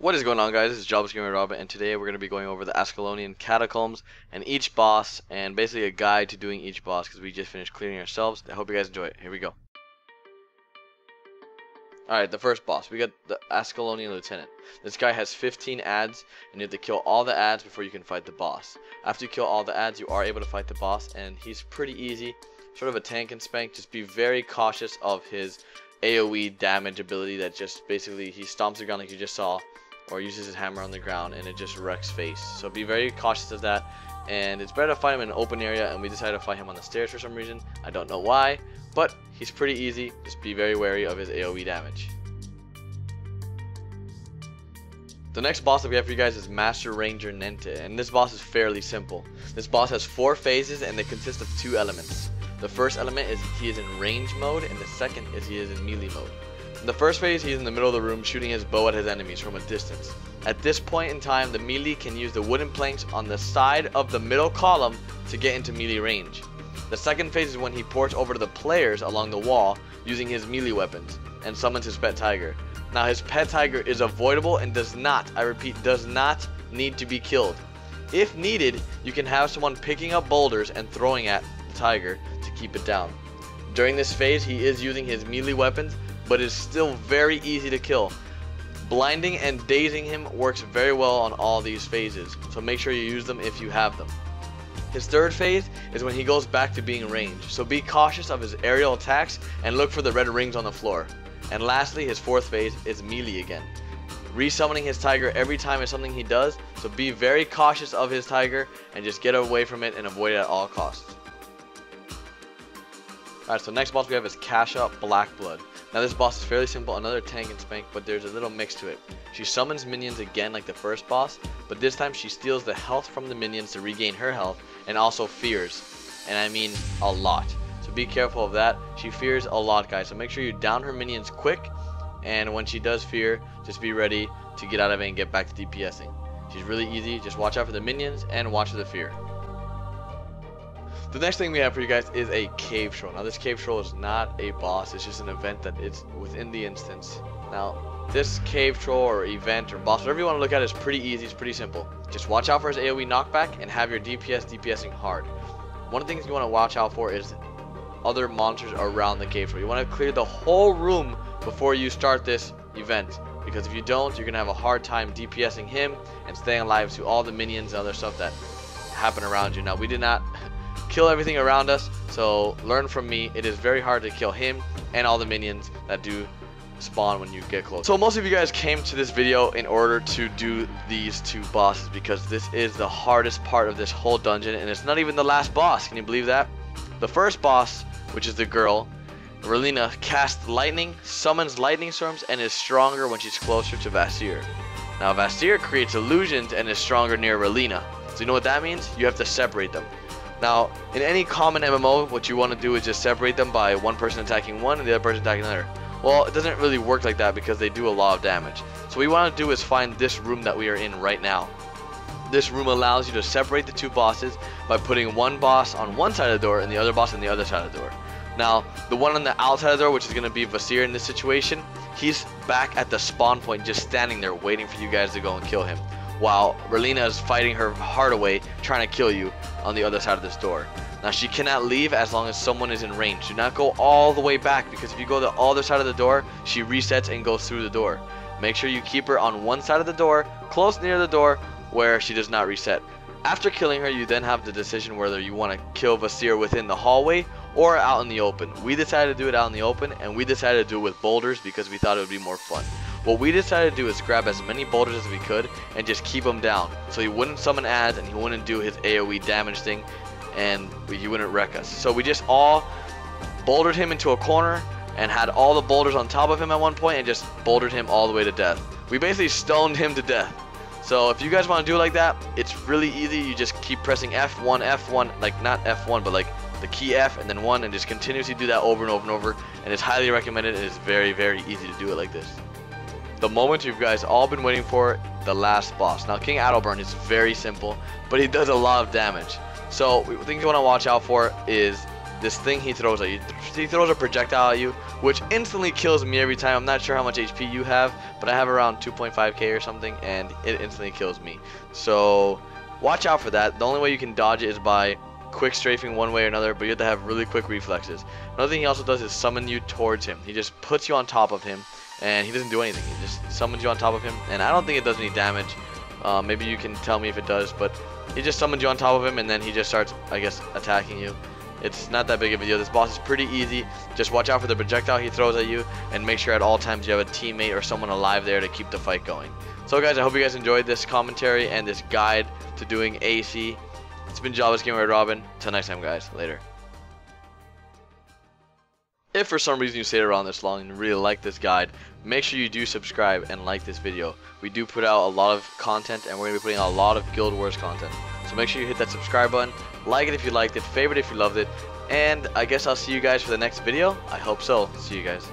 What is going on, guys? This is Jobs Gamer Robin, and today we're going to be going over the Ascalonian Catacombs and each boss, and basically a guide to doing each boss because we just finished clearing ourselves. I hope you guys enjoy it. Here we go. Alright, the first boss. We got the Ascalonian Lieutenant. This guy has 15 ads, and you have to kill all the ads before you can fight the boss. After you kill all the ads, you are able to fight the boss, and he's pretty easy. Sort of a tank and spank. Just be very cautious of his AoE damage ability that just basically he stomps the ground like you just saw, or uses his hammer on the ground and it just wrecks face. So be very cautious of that, and it's better to fight him in an open area, and we decided to fight him on the stairs for some reason. I don't know why, but he's pretty easy. Just be very wary of his AoE damage. The next boss that we have for you guys is Master Ranger Nente, and this boss is fairly simple. This boss has 4 phases and they consist of 2 elements. The first element is he is in range mode, and the second is he is in melee mode. In the first phase, he's in the middle of the room shooting his bow at his enemies from a distance. At this point in time, the melee can use the wooden planks on the side of the middle column to get into melee range. The second phase is when he ports over to the players along the wall using his melee weapons and summons his pet tiger. Now his pet tiger is avoidable and does not, I repeat, does not need to be killed. If needed, you can have someone picking up boulders and throwing at the tiger to keep it down. During this phase, he is using his melee weapons, but is still very easy to kill. Blinding and dazing him works very well on all these phases, so make sure you use them if you have them. His third phase is when he goes back to being ranged, so be cautious of his aerial attacks and look for the red rings on the floor. And lastly, his fourth phase is melee again. Resummoning his tiger every time is something he does, so be very cautious of his tiger and just get away from it and avoid it at all costs. Alright, so next boss we have is Kasha Blackblood. Now this boss is fairly simple, another tank and spank, but there's a little mix to it. She summons minions again like the first boss, but this time she steals the health from the minions to regain her health, and also fears. And I mean a lot. So be careful of that. She fears a lot, guys, so make sure you down her minions quick, and when she does fear, just be ready to get out of it and get back to DPSing. She's really easy, just watch out for the minions and watch for the fear. The next thing we have for you guys is a cave troll. Now this cave troll is not a boss, it's just an event that is within the instance. Now this cave troll or event or boss, whatever you want to look at, is pretty easy, it's pretty simple. Just watch out for his AoE knockback and have your DPSing hard. One of the things you want to watch out for is other monsters around the cave troll. You want to clear the whole room before you start this event, because if you don't, you're going to have a hard time DPSing him and staying alive to all the minions and other stuff that happen around you. Now we did not kill everything around us, so learn from me. It is very hard to kill him and all the minions that do spawn when you get close. So most of you guys came to this video in order to do these 2 bosses, because this is the hardest part of this whole dungeon, and it's not even the last boss. Can you believe that? The first boss, which is the girl Ralena, casts lightning, summons lightning storms, and is stronger when she's closer to Vassar. Now Vassar creates illusions and is stronger near Ralena, so you know what that means? You have to separate them. Now, in any common MMO, what you want to do is just separate them by one person attacking one and the other person attacking another. Well, it doesn't really work like that because they do a lot of damage. So what we want to do is find this room that we are in right now. This room allows you to separate the 2 bosses by putting one boss on one side of the door and the other boss on the other side of the door. Now, the one on the outside of the door, which is going to be Vassar in this situation, he's back at the spawn point just standing there waiting for you guys to go and kill him, while Ralena is fighting her heart away trying to kill you on the other side of this door. Now she cannot leave as long as someone is in range. Do not go all the way back, because if you go the other side of the door, she resets and goes through the door. Make sure you keep her on one side of the door, close near the door, where she does not reset. After killing her, you then have the decision whether you want to kill Vassar within the hallway or out in the open. We decided to do it out in the open, and we decided to do it with boulders because we thought it would be more fun. What we decided to do is grab as many boulders as we could and just keep him down, so he wouldn't summon ads and he wouldn't do his AoE damage thing, and he wouldn't wreck us. So we just all bouldered him into a corner and had all the boulders on top of him at one point and just bouldered him all the way to death. We basically stoned him to death. So if you guys want to do it like that, it's really easy. You just keep pressing F1, like not F1, but like the key F and then 1, and just continuously do that over and over and over, and it's highly recommended. It is very, very easy to do it like this. The moment you guys all been waiting for, the last boss. Now King Adalburn is very simple, but he does a lot of damage. So the thing you want to watch out for is this thing he throws at you. He throws a projectile at you, which instantly kills me every time. I'm not sure how much HP you have, but I have around 2.5k or something, and it instantly kills me. So watch out for that. The only way you can dodge it is by quick strafing one way or another, but you have to have really quick reflexes. Another thing he also does is summon you towards him. He just puts you on top of him, and he doesn't do anything. He just summons you on top of him, and I don't think it does any damage. Maybe you can tell me if it does, but he just summons you on top of him, and then he just starts, I guess, attacking you. It's not that big of a deal. This boss is pretty easy. Just watch out for the projectile he throws at you, and make sure at all times you have a teammate or someone alive there to keep the fight going. So guys, I hope you guys enjoyed this commentary and this guide to doing AC. It's been Java's Gamer Robin. Till next time, guys. Later. If for some reason you stayed around this long and really like this guide, make sure you do subscribe and like this video. We do put out a lot of content, and we're going to be putting out a lot of Guild Wars content. So make sure you hit that subscribe button, like it if you liked it, favorite if you loved it, and I guess I'll see you guys for the next video. I hope so. See you guys.